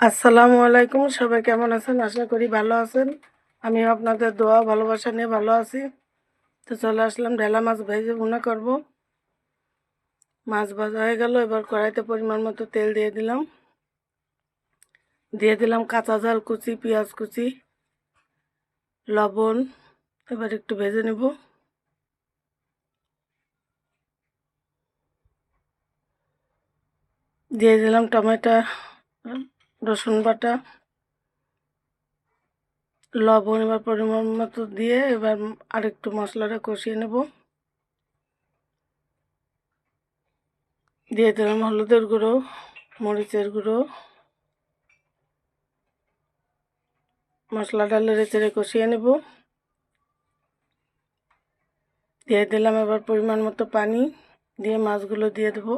আসসালামু আলাইকুম, সবাই কেমন আছেন? আশা করি ভালো আছেন। আমিও আপনাদের দোয়া ভালোবাসা নিয়ে ভালো আছি। তো চলে আসলাম ঢেলা মাছ ভেজে ভুনা করব। মাছ ভাজা হয়ে গেল, এবার কড়াইতে পরিমাণ মতো তেল দিয়ে দিলাম কাঁচা ঝাল কুচি, পেঁয়াজ কুচি, লবণ। এবার একটু ভেজে নেব। দিয়ে দিলাম টমেটো, রসুন বাটা, লবণ। এবার পরিমাণ মতো দিয়ে এবার আরেকটু মশলাটা কষিয়ে নেব। দিয়ে দিলাম হলুদের গুঁড়ো, মরিচের গুঁড়ো। মশলাটা নেড়ে চেড়ে কষিয়ে নেব। দিয়ে দিলাম এবার পরিমাণ মতো পানি, দিয়ে মাছগুলো দিয়ে দেবো।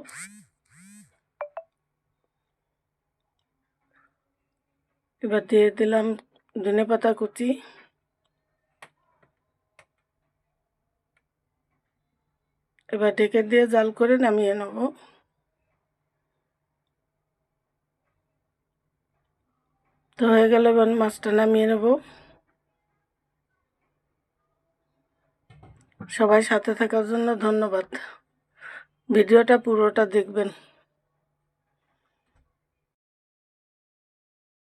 এবার দিয়ে দিলাম ধনেপাতা কুচি। এবার ঢেকে দিয়ে জাল করে নামিয়ে নেব। তো হয়ে গেল, এবার মাছটা নামিয়ে নেব। সবাই সাথে থাকার জন্য ধন্যবাদ। ভিডিওটা পুরোটা দেখবেন।